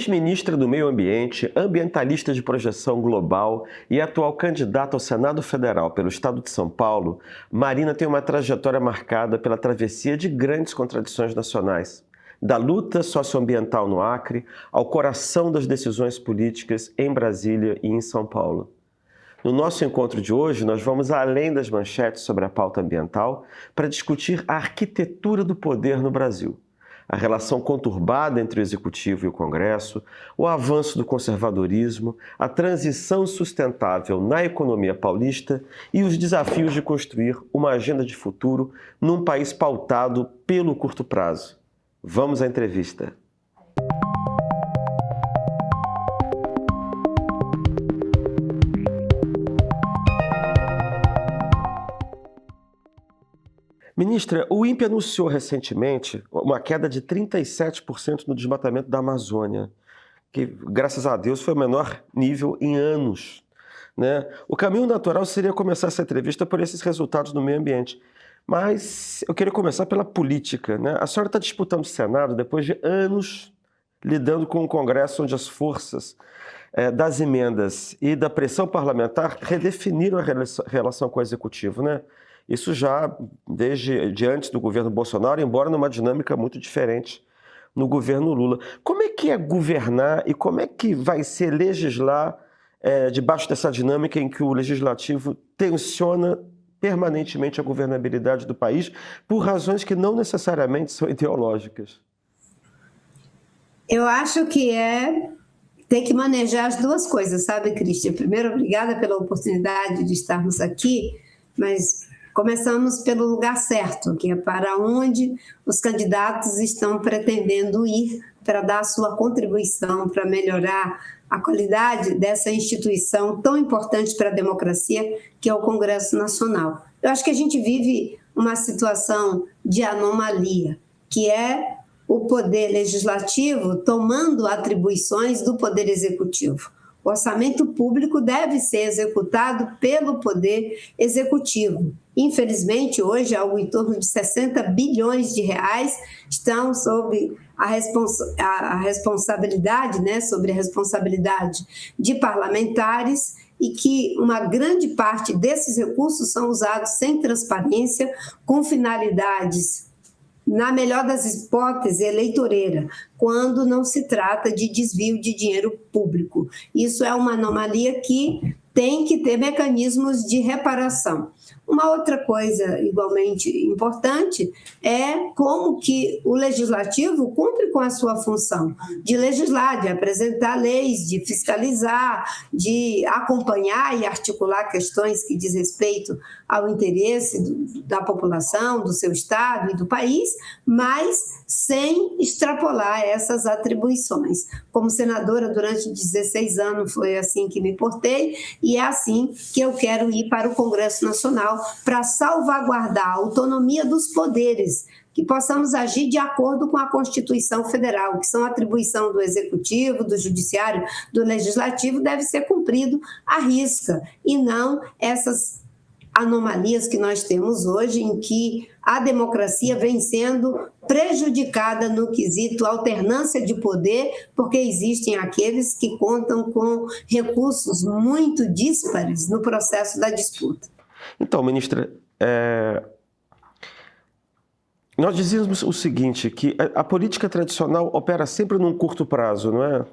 Ex-ministra do Meio Ambiente, ambientalista de projeção global e atual candidata ao Senado Federal pelo Estado de São Paulo, Marina tem uma trajetória marcada pela travessia de grandes contradições nacionais, da luta socioambiental no Acre ao coração das decisões políticas em Brasília e em São Paulo. No nosso encontro de hoje, nós vamos além das manchetes sobre a pauta ambiental para discutir a arquitetura do poder no Brasil, a relação conturbada entre o Executivo e o Congresso, o avanço do conservadorismo, a transição sustentável na economia paulista e os desafios de construir uma agenda de futuro num país pautado pelo curto prazo. Vamos à entrevista. Ministra, o INPE anunciou recentemente uma queda de 37% no desmatamento da Amazônia, que, graças a Deus, foi o menor nível em anos, né? O caminho natural seria começar essa entrevista por esses resultados no meio ambiente. Mas eu queria começar pela política, né? A senhora está disputando o Senado depois de anos lidando com um Congresso onde as forças das emendas e da pressão parlamentar redefiniram a relação com o Executivo, né? Isso já desde antes do governo Bolsonaro, embora numa dinâmica muito diferente no governo Lula. Como é que é governar e como é que vai ser legislar debaixo dessa dinâmica em que o Legislativo tensiona permanentemente a governabilidade do país por razões que não necessariamente são ideológicas? Eu acho que ter que manejar as duas coisas, sabe, Cristian? Primeiro, obrigada pela oportunidade de estarmos aqui, mas começamos pelo lugar certo, que é para onde os candidatos estão pretendendo ir para dar a sua contribuição, para melhorar a qualidade dessa instituição tão importante para a democracia, que é o Congresso Nacional. Eu acho que a gente vive uma situação de anomalia, que é o poder legislativo tomando atribuições do poder executivo. O orçamento público deve ser executado pelo Poder Executivo. Infelizmente, hoje, algo em torno de 60 bilhões de reais estão sob a responsabilidade, sobre a responsabilidade de parlamentares e que uma grande parte desses recursos são usados sem transparência, com finalidades, na melhor das hipóteses, eleitoreira, quando não se trata de desvio de dinheiro público. Isso é uma anomalia que tem que ter mecanismos de reparação. Uma outra coisa igualmente importante é como que o Legislativo cumpre com a sua função de legislar, de apresentar leis, de fiscalizar, de acompanhar e articular questões que diz respeito ao interesse da população, do seu Estado e do país, mas sem extrapolar essas atribuições. Como senadora durante 16 anos foi assim que me portei e é assim que eu quero ir para o Congresso Nacional para salvaguardar a autonomia dos poderes, que possamos agir de acordo com a Constituição Federal, que são atribuição do Executivo, do Judiciário, do Legislativo, deve ser cumprido à risca, e não essas anomalias que nós temos hoje, em que a democracia vem sendo prejudicada no quesito alternância de poder, porque existem aqueles que contam com recursos muito díspares no processo da disputa. Então, ministra, nós dizíamos o seguinte, que a política tradicional opera sempre num curto prazo, não é?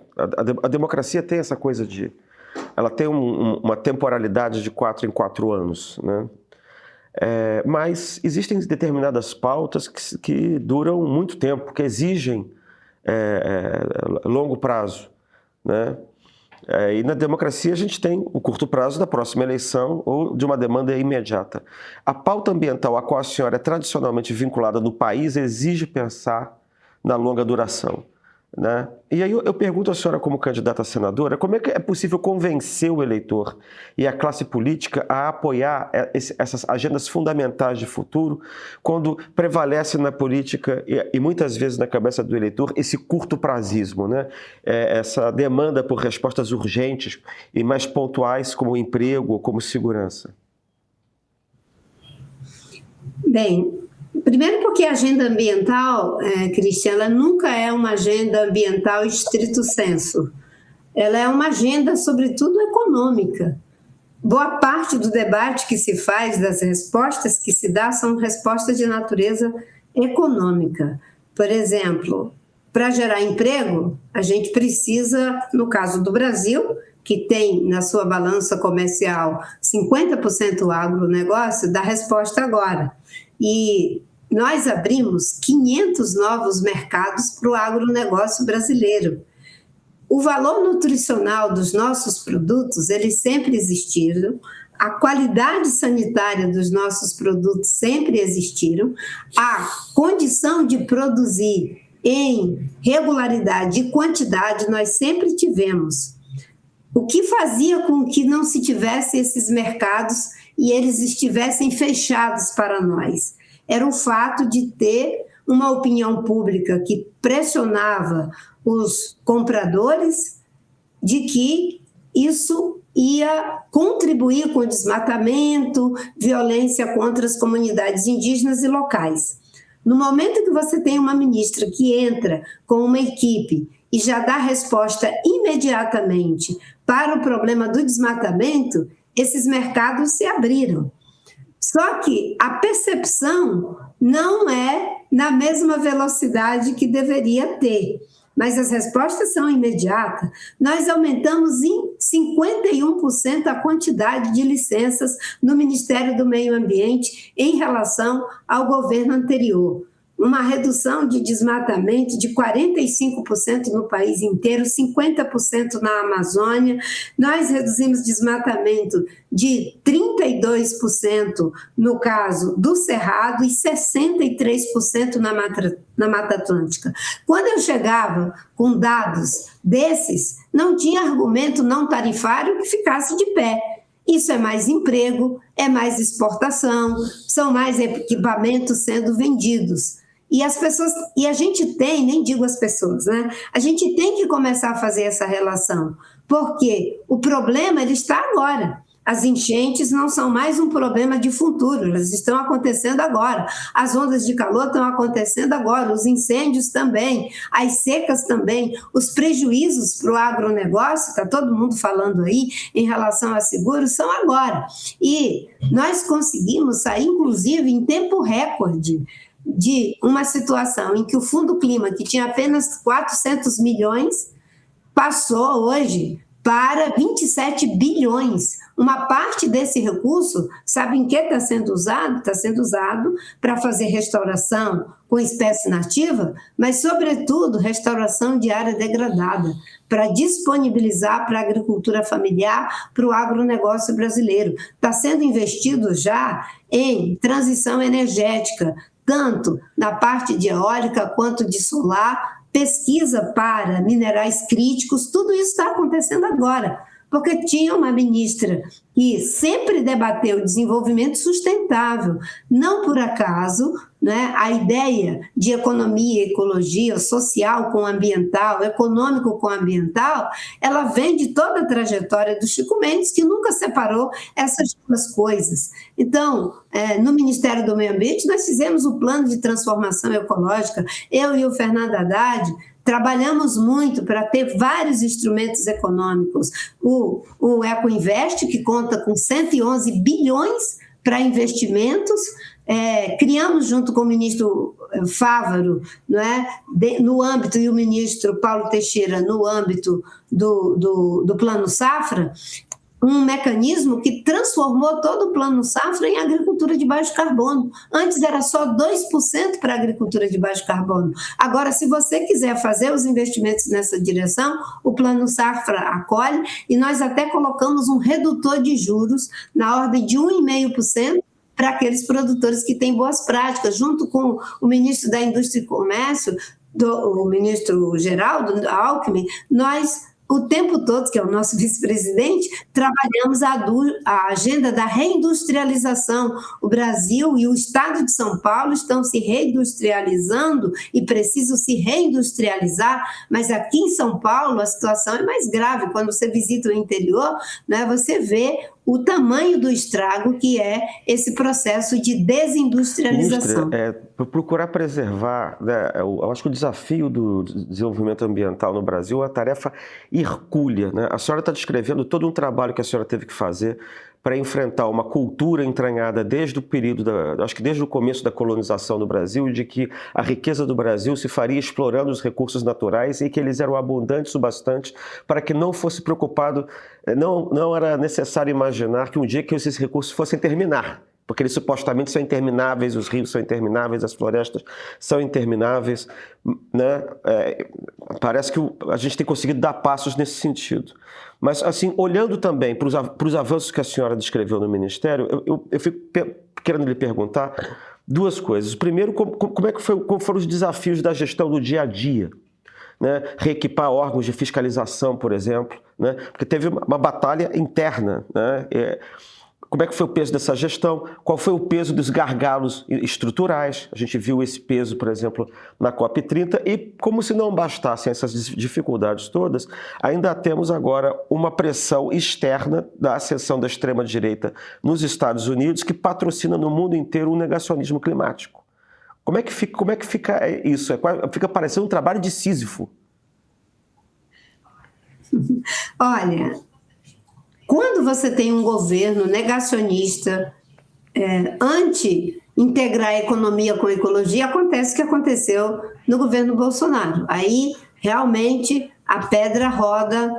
A democracia tem essa coisa ela tem uma temporalidade de 4 em 4 anos, né? Mas existem determinadas pautas que duram muito tempo, que exigem longo prazo, né? E na democracia a gente tem o curto prazo da próxima eleição ou de uma demanda imediata. A pauta ambiental a qual a senhora é tradicionalmente vinculada no país exige pensar na longa duração, né? E aí eu pergunto à senhora, como candidata a senadora, como é que é possível convencer o eleitor e a classe política a apoiar essas agendas fundamentais de futuro, quando prevalece na política e muitas vezes na cabeça do eleitor esse curto-prazismo, né? Essa demanda por respostas urgentes e mais pontuais, como emprego ou como segurança? Bem, Primeiro porque a agenda ambiental, Cristian, ela nunca é uma agenda ambiental estrito sensu. Ela é uma agenda, sobretudo, econômica. Boa parte do debate que se faz, das respostas que se dá, são respostas de natureza econômica. Por exemplo, para gerar emprego, a gente precisa, no caso do Brasil, que tem na sua balança comercial 50% agronegócio, dar resposta agora. E nós abrimos 500 novos mercados para o agronegócio brasileiro. O valor nutricional dos nossos produtos, eles sempre existiram, a qualidade sanitária dos nossos produtos sempre existiram, a condição de produzir em regularidade e quantidade nós sempre tivemos. O que fazia com que não se tivesse esses mercados e eles estivessem fechados para nós? Era o fato de ter uma opinião pública que pressionava os compradores de que isso ia contribuir com o desmatamento, violência contra as comunidades indígenas e locais. No momento que você tem uma ministra que entra com uma equipe e já dá resposta imediatamente para o problema do desmatamento, esses mercados se abriram. Só que a percepção não é na mesma velocidade que deveria ter, mas as respostas são imediatas. Nós aumentamos em 51% a quantidade de licenças no Ministério do Meio Ambiente em relação ao governo anterior. Uma redução de desmatamento de 45% no país inteiro, 50% na Amazônia. Nós reduzimos desmatamento de 32% no caso do Cerrado e 63% na Mata Atlântica. Quando eu chegava com dados desses, não tinha argumento não tarifário que ficasse de pé. Isso é mais emprego, é mais exportação, são mais equipamentos sendo vendidos. E as pessoas, e a gente tem, nem digo as pessoas, né? A gente tem que começar a fazer essa relação, porque o problema ele está agora. As enchentes não são mais um problema de futuro, elas estão acontecendo agora. As ondas de calor estão acontecendo agora, os incêndios também, as secas também, os prejuízos para o agronegócio, está todo mundo falando aí, em relação a seguros, são agora. E nós conseguimos sair, inclusive, em tempo recorde, de uma situação em que o Fundo Clima, que tinha apenas 400 milhões, passou hoje para 27 bilhões. Uma parte desse recurso, sabe em que está sendo usado? Está sendo usado para fazer restauração com espécie nativa, mas, sobretudo, restauração de área degradada, para disponibilizar para a agricultura familiar, para o agronegócio brasileiro. Está sendo investido já em transição energética, tanto na parte de eólica quanto de solar, pesquisa para minerais críticos, tudo isso está acontecendo agora, porque tinha uma ministra que sempre debateu desenvolvimento sustentável. Não por acaso, né, a ideia de economia, ecologia, social com ambiental, econômico com ambiental, ela vem de toda a trajetória do Chico Mendes, que nunca separou essas duas coisas. Então, no Ministério do Meio Ambiente, nós fizemos o plano de transformação ecológica, eu e o Fernando Haddad, trabalhamos muito para ter vários instrumentos econômicos. O Ecoinvest, que conta com 111 bilhões para investimentos, criamos junto com o ministro Fávaro, não é? No âmbito, e o ministro Paulo Teixeira, no âmbito do Plano Safra, um mecanismo que transformou todo o Plano Safra em agricultura de baixo carbono. Antes era só 2% para a agricultura de baixo carbono. Agora, se você quiser fazer os investimentos nessa direção, o Plano Safra acolhe, e nós até colocamos um redutor de juros na ordem de 1,5% para aqueles produtores que têm boas práticas, junto com o ministro da Indústria e Comércio, o ministro Geraldo Alckmin, nós, o tempo todo, que é o nosso vice-presidente, trabalhamos a agenda da reindustrialização. O Brasil e o estado de São Paulo estão se reindustrializando e precisam se reindustrializar, mas aqui em São Paulo a situação é mais grave. Quando você visita o interior, né, você vê o tamanho do estrago que é esse processo de desindustrialização. Ministra, procurar preservar, né, eu acho que o desafio do desenvolvimento ambiental no Brasil é uma tarefa hercúlea, né? A senhora está descrevendo todo um trabalho que a senhora teve que fazer para enfrentar uma cultura entranhada desde o período, acho que desde o começo da colonização do Brasil, de que a riqueza do Brasil se faria explorando os recursos naturais e que eles eram abundantes o bastante para que não fosse preocupado, não era necessário imaginar que um dia que esses recursos fossem terminar, porque eles supostamente são intermináveis, os rios são intermináveis, as florestas são intermináveis, né? Parece que a gente tem conseguido dar passos nesse sentido. Mas, assim, olhando também para os avanços que a senhora descreveu no Ministério, eu fico querendo lhe perguntar duas coisas. Primeiro, como foram os desafios da gestão do dia a dia? Né? Reequipar órgãos de fiscalização, por exemplo, né? Porque teve uma batalha interna, né? Como é que foi o peso dessa gestão? Qual foi o peso dos gargalos estruturais? A gente viu esse peso, por exemplo, na COP30. E como se não bastassem essas dificuldades todas, ainda temos agora uma pressão externa da ascensão da extrema-direita nos Estados Unidos, que patrocina no mundo inteiro o negacionismo climático. Como é que fica isso? Fica parecendo um trabalho de Sísifo. Olha, quando você tem um governo negacionista, anti-integrar a economia com a ecologia, acontece o que aconteceu no governo Bolsonaro. Aí, realmente, a pedra rola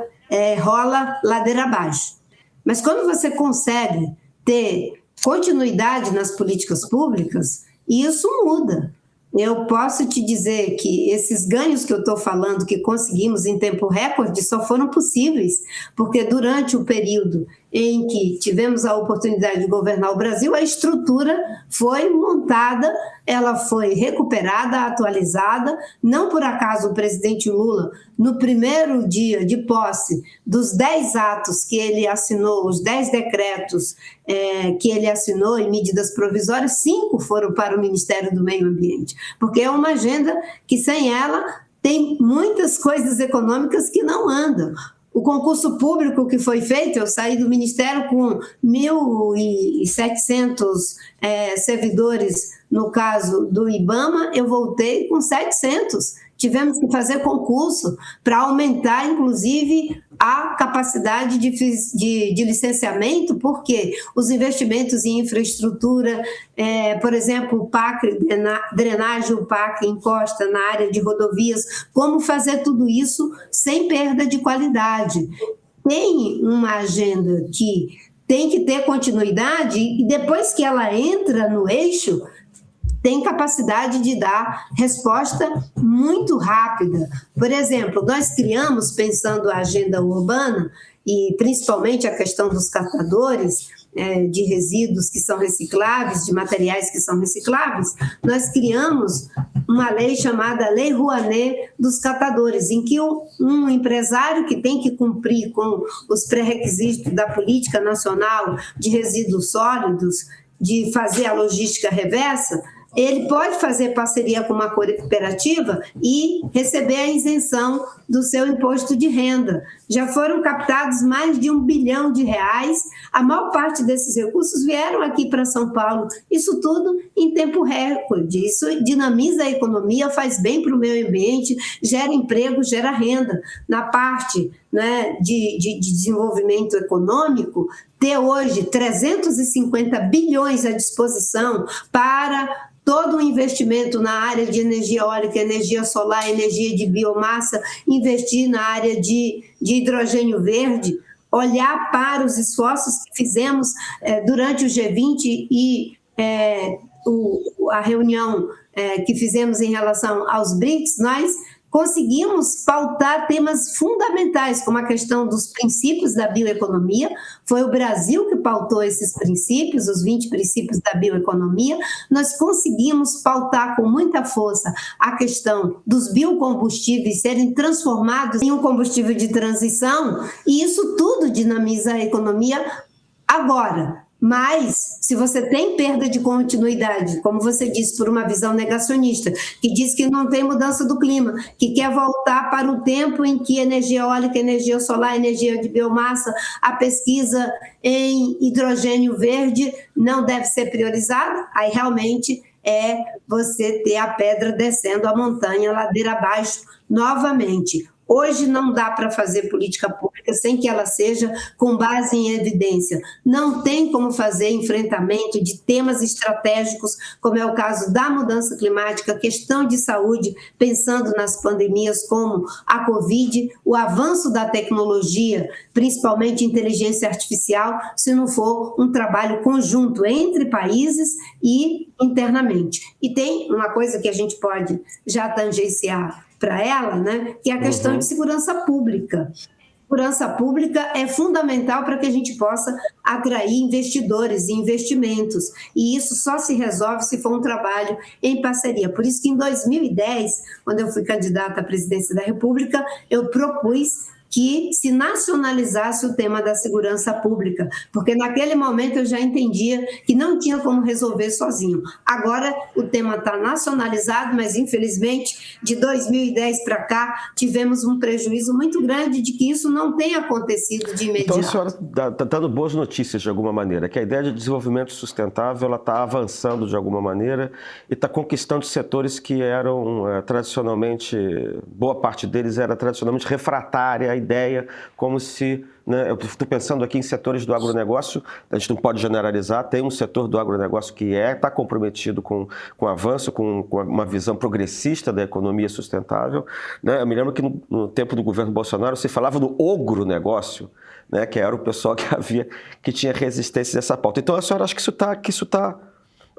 ladeira abaixo. Mas quando você consegue ter continuidade nas políticas públicas, isso muda. Eu posso te dizer que esses ganhos que eu estou falando, que conseguimos em tempo recorde, só foram possíveis porque durante o período em que tivemos a oportunidade de governar o Brasil, a estrutura foi montada, ela foi recuperada, atualizada. Não por acaso o presidente Lula, no primeiro dia de posse dos 10 atos que ele assinou, os 10 decretos que ele assinou em medidas provisórias, 5 foram para o Ministério do Meio Ambiente, porque é uma agenda que sem ela tem muitas coisas econômicas que não andam. O concurso público que foi feito, eu saí do Ministério com 1.700 servidores, no caso do IBAMA, eu voltei com 700. Tivemos que fazer concurso para aumentar, inclusive, a capacidade de licenciamento, porque os investimentos em infraestrutura, por exemplo, o PAC, drenagem, o PAC encosta na área de rodovias, como fazer tudo isso sem perda de qualidade. Tem uma agenda que tem que ter continuidade e depois que ela entra no eixo, tem capacidade de dar resposta muito rápida. Por exemplo, nós criamos, pensando a agenda urbana, e principalmente a questão dos catadores de resíduos que são recicláveis, de materiais que são recicláveis, nós criamos uma lei chamada Lei Rouanet dos catadores, em que um empresário que tem que cumprir com os pré-requisitos da Política Nacional de Resíduos Sólidos, de fazer a logística reversa, ele pode fazer parceria com uma cooperativa e receber a isenção do seu imposto de renda. Já foram captados mais de R$1 bilhão. A maior parte desses recursos vieram aqui para São Paulo. Isso tudo em tempo recorde. Isso dinamiza a economia, faz bem para o meio ambiente, gera emprego, gera renda. Na parte, né, de desenvolvimento econômico, ter hoje 350 bilhões à disposição para todo o investimento na área de energia eólica, energia solar, energia de biomassa, investir na área de hidrogênio verde, olhar para os esforços que fizemos durante o G20 e a reunião que fizemos em relação aos BRICS, nós conseguimos pautar temas fundamentais, como a questão dos princípios da bioeconomia. Foi o Brasil que pautou esses princípios, os 20 princípios da bioeconomia. Nós conseguimos pautar com muita força a questão dos biocombustíveis serem transformados em um combustível de transição, e isso tudo dinamiza a economia agora. Mas, se você tem perda de continuidade, como você disse, por uma visão negacionista, que diz que não tem mudança do clima, que quer voltar para o tempo em que energia eólica, energia solar, energia de biomassa, a pesquisa em hidrogênio verde não deve ser priorizada, aí realmente é você ter a pedra descendo a montanha, ladeira abaixo, novamente. Hoje não dá para fazer política pública sem que ela seja com base em evidência. Não tem como fazer enfrentamento de temas estratégicos, como é o caso da mudança climática, questão de saúde, pensando nas pandemias como a Covid, o avanço da tecnologia, principalmente inteligência artificial, se não for um trabalho conjunto entre países e internamente. E tem uma coisa que a gente pode já tangenciar para ela, né, que é a questão de segurança pública. Segurança pública é fundamental para que a gente possa atrair investidores e investimentos, e isso só se resolve se for um trabalho em parceria. Por isso que em 2010, quando eu fui candidata à presidência da República, eu propus que se nacionalizasse o tema da segurança pública, porque naquele momento eu já entendia que não tinha como resolver sozinho. Agora o tema está nacionalizado, mas infelizmente de 2010 para cá tivemos um prejuízo muito grande de que isso não tenha acontecido de imediato. Então a senhora está dando boas notícias de alguma maneira, que a ideia de desenvolvimento sustentável ela está avançando de alguma maneira e está conquistando setores que eram tradicionalmente, boa parte deles era tradicionalmente refratária à ideia, como se, né, eu estou pensando aqui em setores do agronegócio, a gente não pode generalizar, tem um setor do agronegócio que está comprometido com o avanço, com uma visão progressista da economia sustentável, né? Eu me lembro que no tempo do governo Bolsonaro se falava do agronegócio, né, que era o pessoal que tinha resistência dessa pauta. Então a senhora acha que isso está,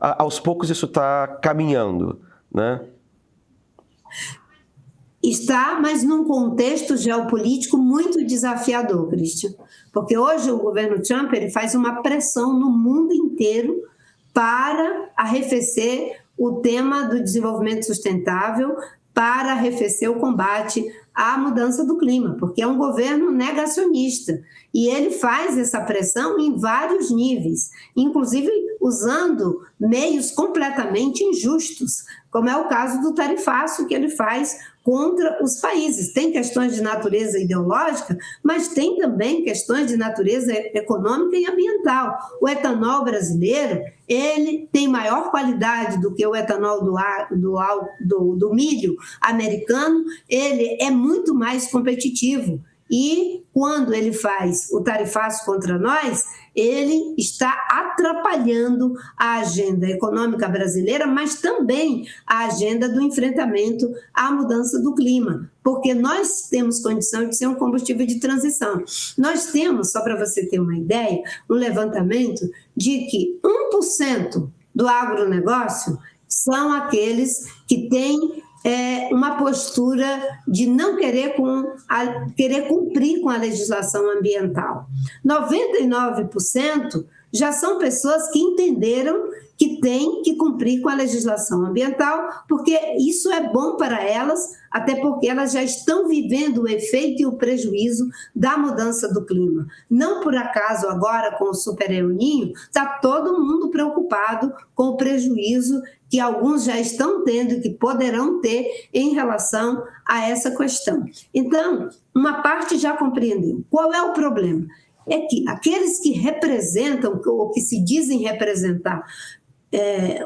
aos poucos isso está caminhando, né? Está, mas num contexto geopolítico muito desafiador, Christian, porque hoje o governo Trump ele faz uma pressão no mundo inteiro para arrefecer o tema do desenvolvimento sustentável, para arrefecer o combate à mudança do clima, porque é um governo negacionista e ele faz essa pressão em vários níveis, inclusive usando meios completamente injustos, como é o caso do tarifaço que ele faz contra os países. Tem questões de natureza ideológica, mas tem também questões de natureza econômica e ambiental. O etanol brasileiro, ele tem maior qualidade do que o etanol do milho americano, ele é muito mais competitivo. E quando ele faz o tarifaço contra nós, ele está atrapalhando a agenda econômica brasileira, mas também a agenda do enfrentamento à mudança do clima, porque nós temos condição de ser um combustível de transição. Nós temos, só para você ter uma ideia, um levantamento de que 1% do agronegócio são aqueles que têm uma postura de não querer cumprir com a legislação ambiental. 99% já são pessoas que entenderam que têm que cumprir com a legislação ambiental, porque isso é bom para elas, até porque elas já estão vivendo o efeito e o prejuízo da mudança do clima. Não por acaso agora com o Super El Niño, está todo mundo preocupado com o prejuízo que alguns já estão tendo e que poderão ter em relação a essa questão. Então, uma parte já compreendeu. Qual é o problema? É que aqueles que representam, ou que se dizem representar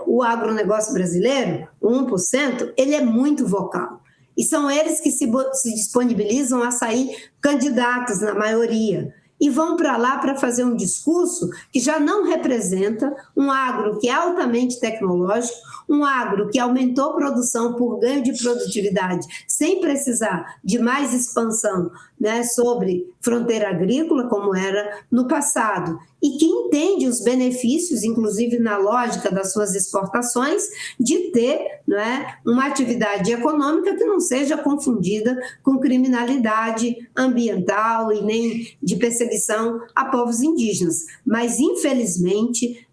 o agronegócio brasileiro, o 1%, ele é muito vocal. E são eles que se disponibilizam a sair candidatos, na maioria, e vão para lá para fazer um discurso que já não representa um agro que é altamente tecnológico, um agro que aumentou a produção por ganho de produtividade, sem precisar de mais expansão, né, sobre fronteira agrícola, como era no passado, e que entende os benefícios, inclusive na lógica das suas exportações, de ter, né, uma atividade econômica que não seja confundida com criminalidade ambiental e nem de perseguição a povos indígenas. Mas, infelizmente,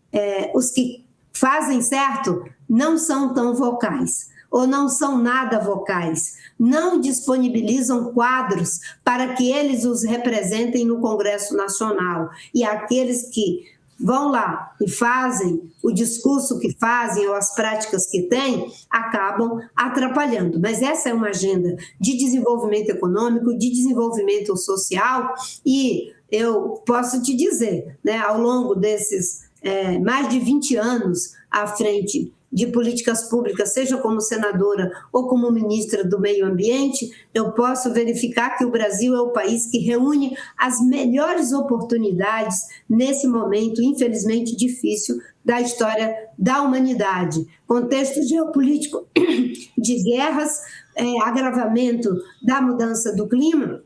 os que fazem certo não são tão vocais, ou não são nada vocais, não disponibilizam quadros para que eles os representem no Congresso Nacional. E aqueles que vão lá e fazem o discurso que fazem ou as práticas que têm, acabam atrapalhando. Mas essa é uma agenda de desenvolvimento econômico, de desenvolvimento social, e eu posso te dizer, né, ao longo desses mais de 20 anos à frente de políticas públicas, seja como senadora ou como ministra do Meio Ambiente, eu posso verificar que o Brasil é o país que reúne as melhores oportunidades nesse momento, infelizmente, difícil da história da humanidade. Contexto geopolítico de guerras, agravamento da mudança do clima,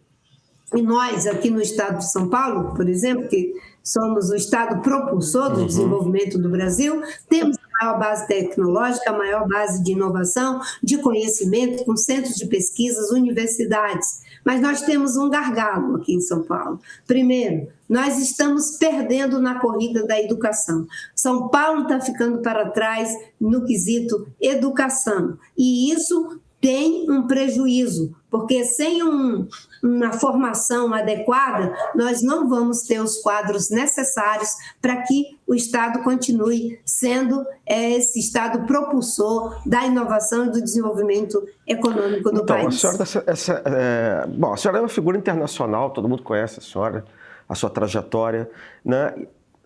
e nós, aqui no estado de São Paulo, por exemplo, que somos o estado propulsor do desenvolvimento do Brasil, temos a maior base tecnológica, a maior base de inovação, de conhecimento, com centros de pesquisas, universidades. Mas nós temos um gargalo aqui em São Paulo. Primeiro, nós estamos perdendo na corrida da educação. São Paulo está ficando para trás no quesito educação. E isso tem um prejuízo, porque sem uma formação adequada, nós não vamos ter os quadros necessários para que o Estado continue sendo esse Estado propulsor da inovação e do desenvolvimento econômico do país. A senhora é uma figura internacional, todo mundo conhece a senhora, a sua trajetória, né?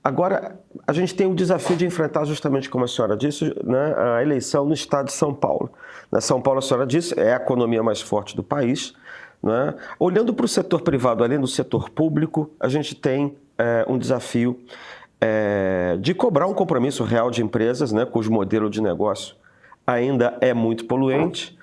Agora, a gente tem o desafio de enfrentar, justamente como a senhora disse, né, a eleição no estado de São Paulo. São Paulo, a senhora disse, é a economia mais forte do país, né? Olhando para o setor privado, além do setor público, a gente tem um desafio de cobrar um compromisso real de empresas, né, cujo modelo de negócio ainda é muito poluente,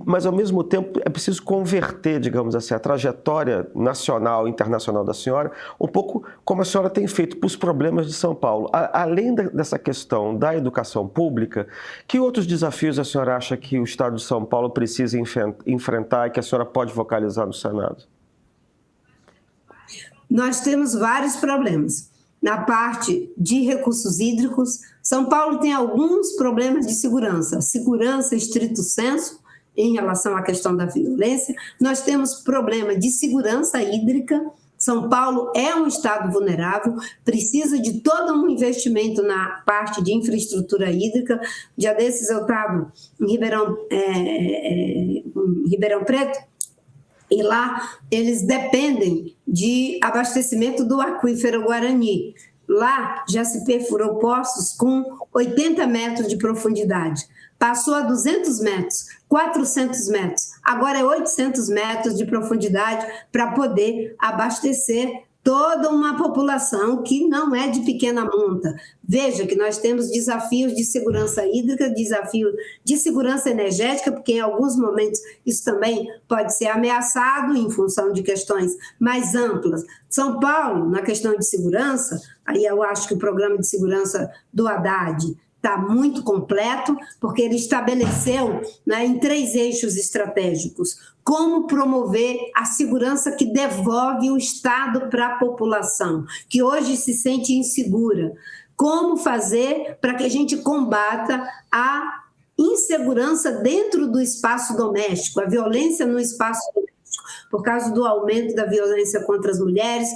mas, ao mesmo tempo, é preciso converter, digamos assim, a trajetória nacional e internacional da senhora, um pouco como a senhora tem feito para os problemas de São Paulo. Além dessa questão da educação pública, que outros desafios a senhora acha que o Estado de São Paulo precisa enfrentar e que a senhora pode vocalizar no Senado? Nós temos vários problemas. Na parte de recursos hídricos, São Paulo tem alguns problemas de segurança. Segurança estrito sensu, em relação à questão da violência. Nós temos problema de segurança hídrica. São Paulo é um estado vulnerável, precisa de todo um investimento na parte de infraestrutura hídrica. Dia desses eu estava em Ribeirão Preto, e lá eles dependem de abastecimento do aquífero Guarani. Lá já se perfurou poços com 80 metros de profundidade. Passou a 200 metros, 400 metros, agora é 800 metros de profundidade para poder abastecer toda uma população que não é de pequena monta. Veja que nós temos desafios de segurança hídrica, desafio de segurança energética, porque em alguns momentos isso também pode ser ameaçado em função de questões mais amplas. São Paulo, na questão de segurança, aí eu acho que o programa de segurança do Haddad está muito completo, porque ele estabeleceu, né, em 3 eixos estratégicos como promover a segurança que devolve o Estado para a população, que hoje se sente insegura. Como fazer para que a gente combata a insegurança dentro do espaço doméstico, a violência no espaço doméstico, por causa do aumento da violência contra as mulheres,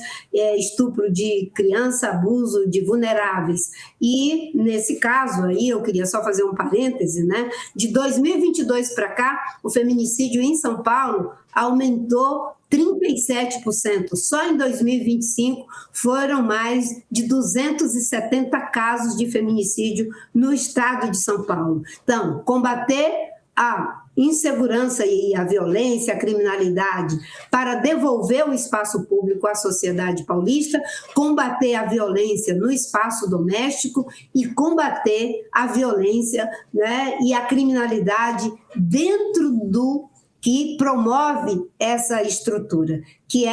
estupro de criança, abuso de vulneráveis. E, nesse caso aí, eu queria só fazer um parêntese, né? De 2022 para cá, o feminicídio em São Paulo aumentou 37%. Só em 2025 foram mais de 270 casos de feminicídio no estado de São Paulo. Então, combater a insegurança e a violência, a criminalidade, para devolver o espaço público à sociedade paulista, combater a violência no espaço doméstico e combater a violência, né, e a criminalidade dentro do que promove essa estrutura, que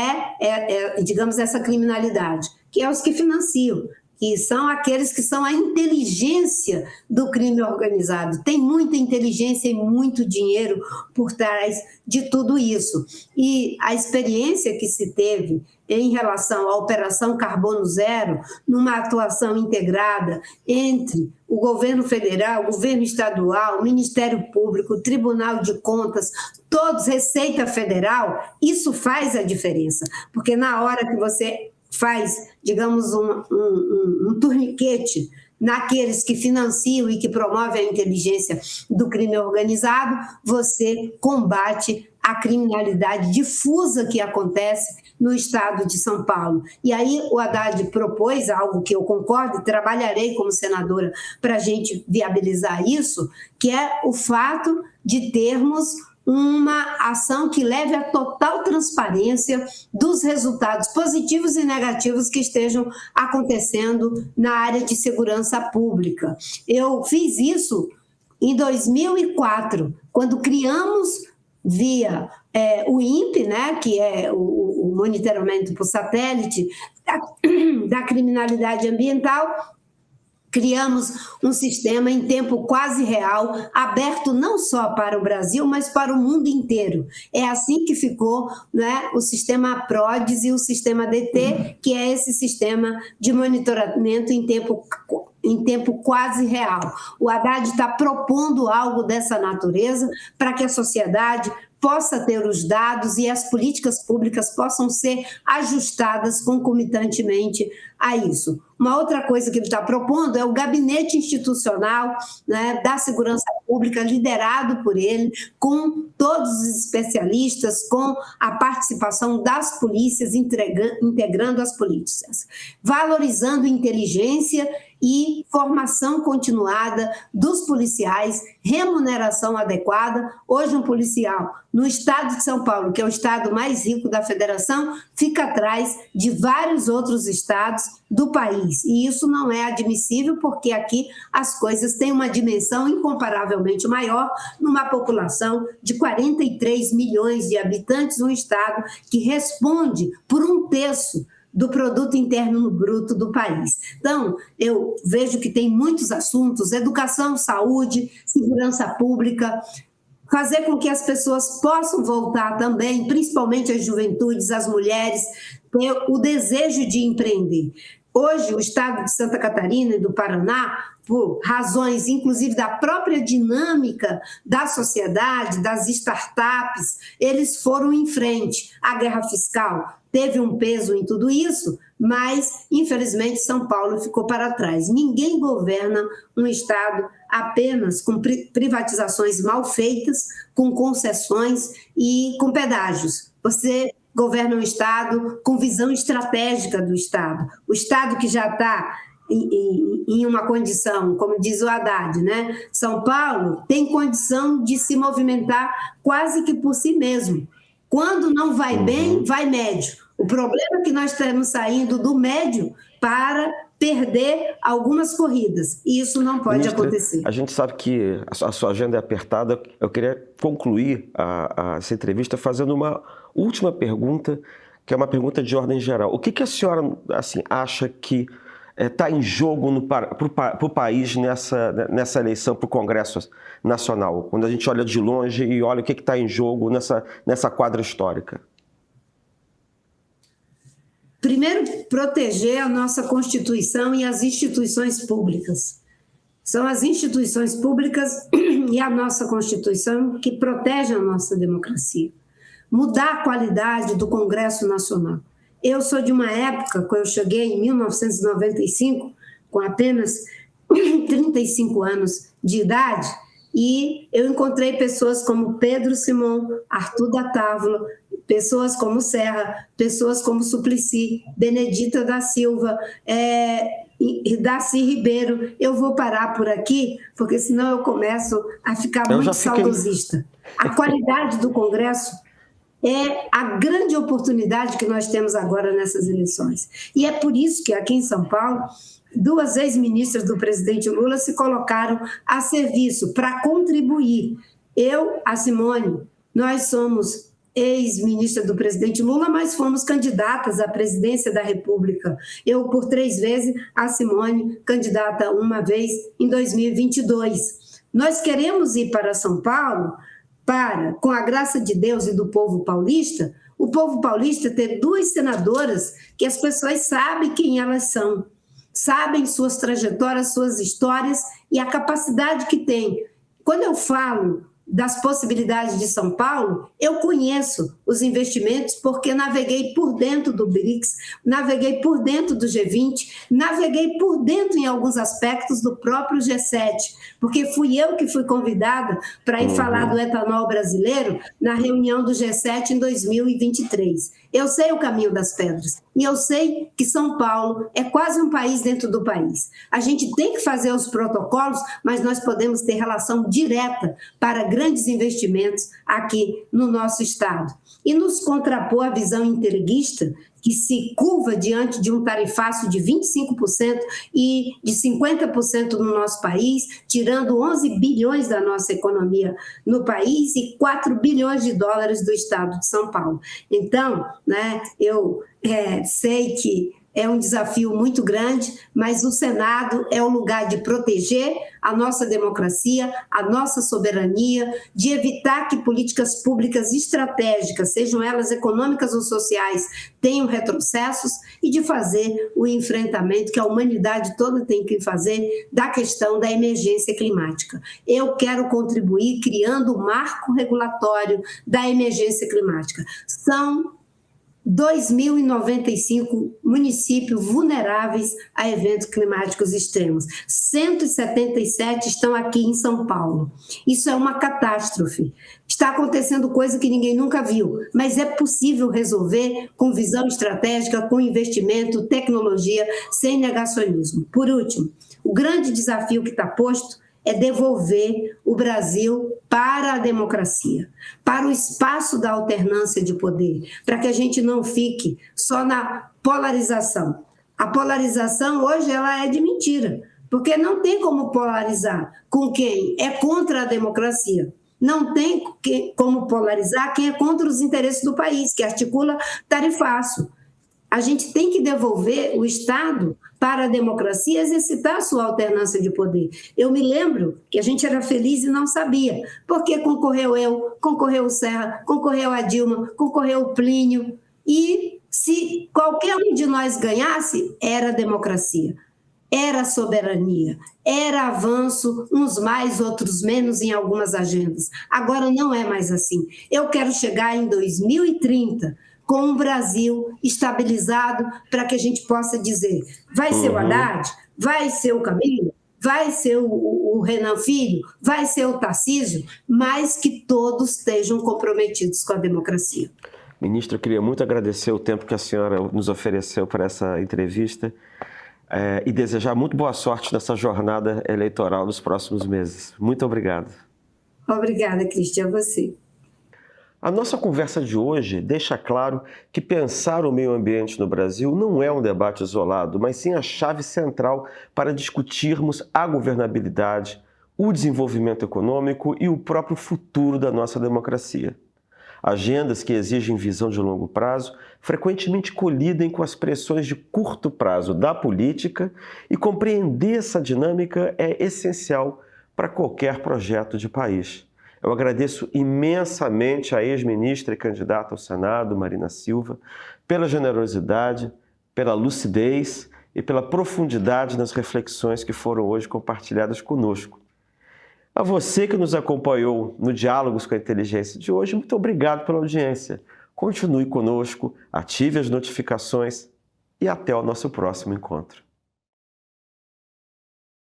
digamos, essa criminalidade, que é os que financiam, que são aqueles que são a inteligência do crime organizado. Tem muita inteligência e muito dinheiro por trás de tudo isso. E a experiência que se teve em relação à Operação Carbono Zero, numa atuação integrada entre o governo federal, o governo estadual, o Ministério Público, o Tribunal de Contas, todos, Receita Federal, isso faz a diferença, porque na hora que você faz, digamos, um torniquete naqueles que financiam e que promovem a inteligência do crime organizado, você combate a criminalidade difusa que acontece no estado de São Paulo. E aí o Haddad propôs algo que eu concordo e trabalharei como senadora para a gente viabilizar isso, que é o fato de termos uma ação que leve à total transparência dos resultados positivos e negativos que estejam acontecendo na área de segurança pública. Eu fiz isso em 2004, quando criamos via o INPE, né, que é o monitoramento por satélite da criminalidade ambiental. Criamos um sistema em tempo quase real, aberto não só para o Brasil, mas para o mundo inteiro. É assim que ficou, né, o sistema PRODES e o sistema DT, que é esse sistema de monitoramento em tempo quase real. O Haddad está propondo algo dessa natureza para que a sociedade possa ter os dados e as políticas públicas possam ser ajustadas concomitantemente a isso. Uma outra coisa que ele está propondo é o gabinete institucional, né, da segurança pública, liderado por ele, com todos os especialistas, com a participação das polícias, integrando as polícias, valorizando inteligência e formação continuada dos policiais, remuneração adequada. Hoje, um policial no estado de São Paulo, que é o estado mais rico da federação, fica atrás de vários outros estados do país. E isso não é admissível, porque aqui as coisas têm uma dimensão incomparavelmente maior, numa população de 43 milhões de habitantes, um estado que responde por 1/3 do produto interno bruto do país. Então, eu vejo que tem muitos assuntos: educação, saúde, segurança pública, fazer com que as pessoas possam voltar também, principalmente as juventudes, as mulheres, ter o desejo de empreender. Hoje, o estado de Santa Catarina e do Paraná, por razões, inclusive, da própria dinâmica da sociedade, das startups, eles foram em frente. A guerra fiscal teve um peso em tudo isso, mas, infelizmente, São Paulo ficou para trás. Ninguém governa um estado apenas com privatizações mal feitas, com concessões e com pedágios. Você governa um estado com visão estratégica do estado. O estado que já está em uma condição, como diz o Haddad, né? São Paulo tem condição de se movimentar quase que por si mesmo. Quando não vai bem, vai médio. O problema é que nós estamos saindo do médio para perder algumas corridas, e isso não pode acontecer. A gente sabe que a sua agenda é apertada. Eu queria concluir essa entrevista fazendo uma última pergunta, que é uma pergunta de ordem geral. O que a senhora acha que está em jogo para o país nessa eleição para o Congresso Nacional, quando a gente olha de longe e olha o que está em jogo nessa quadra histórica? Primeiro, proteger a nossa Constituição e as instituições públicas. São as instituições públicas e a nossa Constituição que protegem a nossa democracia. Mudar a qualidade do Congresso Nacional. Eu sou de uma época, quando eu cheguei em 1995, com apenas 35 anos de idade, e eu encontrei pessoas como Pedro Simão, Arthur da Távola, pessoas como Serra, pessoas como Suplicy, Benedita da Silva, Darcy Ribeiro. Eu vou parar por aqui, porque senão eu começo a ficar muito saudosista. A qualidade do Congresso é a grande oportunidade que nós temos agora nessas eleições. E é por isso que aqui em São Paulo, 2 ex-ministras do presidente Lula se colocaram a serviço para contribuir. Eu, a Simone, nós somos ex-ministra do presidente Lula, mas fomos candidatas à presidência da República. Eu, por 3 vezes, a Simone, candidata uma vez em 2022. Nós queremos ir para São Paulo para, com a graça de Deus e do povo paulista, o povo paulista ter 2 senadoras que as pessoas sabem quem elas são, sabem suas trajetórias, suas histórias e a capacidade que têm. Quando eu falo das possibilidades de São Paulo, eu conheço os investimentos porque naveguei por dentro do BRICS, naveguei por dentro do G20, naveguei por dentro em alguns aspectos do próprio G7, porque fui eu que fui convidada para ir falar do etanol brasileiro na reunião do G7 em 2023. Eu sei o caminho das pedras e eu sei que São Paulo é quase um país dentro do país. A gente tem que fazer os protocolos, mas nós podemos ter relação direta para grandes investimentos aqui no nosso estado. E nos contrapor a visão interguista, que se curva diante de um tarifaço de 25% e de 50% no nosso país, tirando 11 bilhões da nossa economia no país e 4 bilhões de dólares do estado de São Paulo. Então, eu sei que é um desafio muito grande, mas o Senado é o lugar de proteger a nossa democracia, a nossa soberania, de evitar que políticas públicas estratégicas, sejam elas econômicas ou sociais, tenham retrocessos e de fazer o enfrentamento que a humanidade toda tem que fazer da questão da emergência climática. Eu quero contribuir criando o marco regulatório da emergência climática. São 2.095 municípios vulneráveis a eventos climáticos extremos. 177 estão aqui em São Paulo. Isso é uma catástrofe. Está acontecendo coisa que ninguém nunca viu, mas é possível resolver com visão estratégica, com investimento, tecnologia, sem negacionismo. Por último, o grande desafio que está posto é devolver o Brasil para a democracia, para o espaço da alternância de poder, para que a gente não fique só na polarização. A polarização hoje ela é de mentira, porque não tem como polarizar com quem é contra a democracia. Não tem como polarizar quem é contra os interesses do país, que articula tarifaço. A gente tem que devolver o Estado para a democracia exercitar a sua alternância de poder. Eu me lembro que a gente era feliz e não sabia, porque concorreu eu, concorreu o Serra, concorreu a Dilma, concorreu o Plínio, e se qualquer um de nós ganhasse, era democracia, era soberania, era avanço, uns mais, outros menos em algumas agendas. Agora não é mais assim. Eu quero chegar em 2030 com um Brasil estabilizado para que a gente possa dizer, vai ser o Haddad, vai ser o Camilo, vai ser o Renan Filho, vai ser o Tarcísio, mas que todos estejam comprometidos com a democracia. Ministra, eu queria muito agradecer o tempo que a senhora nos ofereceu para essa entrevista e desejar muito boa sorte nessa jornada eleitoral nos próximos meses. Muito obrigado. Obrigada, Cristian, a você. A nossa conversa de hoje deixa claro que pensar o meio ambiente no Brasil não é um debate isolado, mas sim a chave central para discutirmos a governabilidade, o desenvolvimento econômico e o próprio futuro da nossa democracia. Agendas que exigem visão de longo prazo frequentemente colidem com as pressões de curto prazo da política, e compreender essa dinâmica é essencial para qualquer projeto de país. Eu agradeço imensamente à ex-ministra e candidata ao Senado, Marina Silva, pela generosidade, pela lucidez e pela profundidade nas reflexões que foram hoje compartilhadas conosco. A você que nos acompanhou no Diálogos com a Inteligência de hoje, muito obrigado pela audiência. Continue conosco, ative as notificações e até o nosso próximo encontro.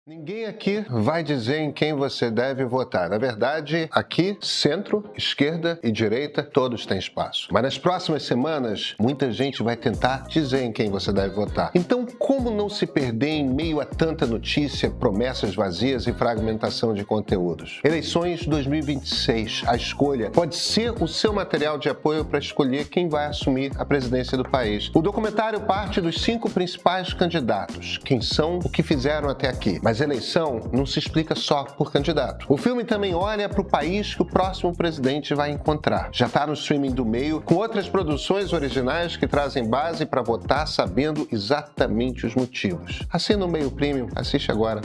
Ninguém aqui vai dizer em quem você deve votar. Na verdade, aqui, centro, esquerda e direita, todos têm espaço. Mas nas próximas semanas, muita gente vai tentar dizer em quem você deve votar. Então, como não se perder em meio a tanta notícia, promessas vazias e fragmentação de conteúdos? Eleições 2026. A escolha pode ser o seu material de apoio para escolher quem vai assumir a presidência do país. O documentário parte dos 5 principais candidatos, quem são, o que fizeram até aqui. Mas a eleição não se explica só por candidato. O filme também olha para o país que o próximo presidente vai encontrar. Já está no streaming do Meio, com outras produções originais que trazem base para votar sabendo exatamente os motivos. Assina o Meio Premium, assiste agora.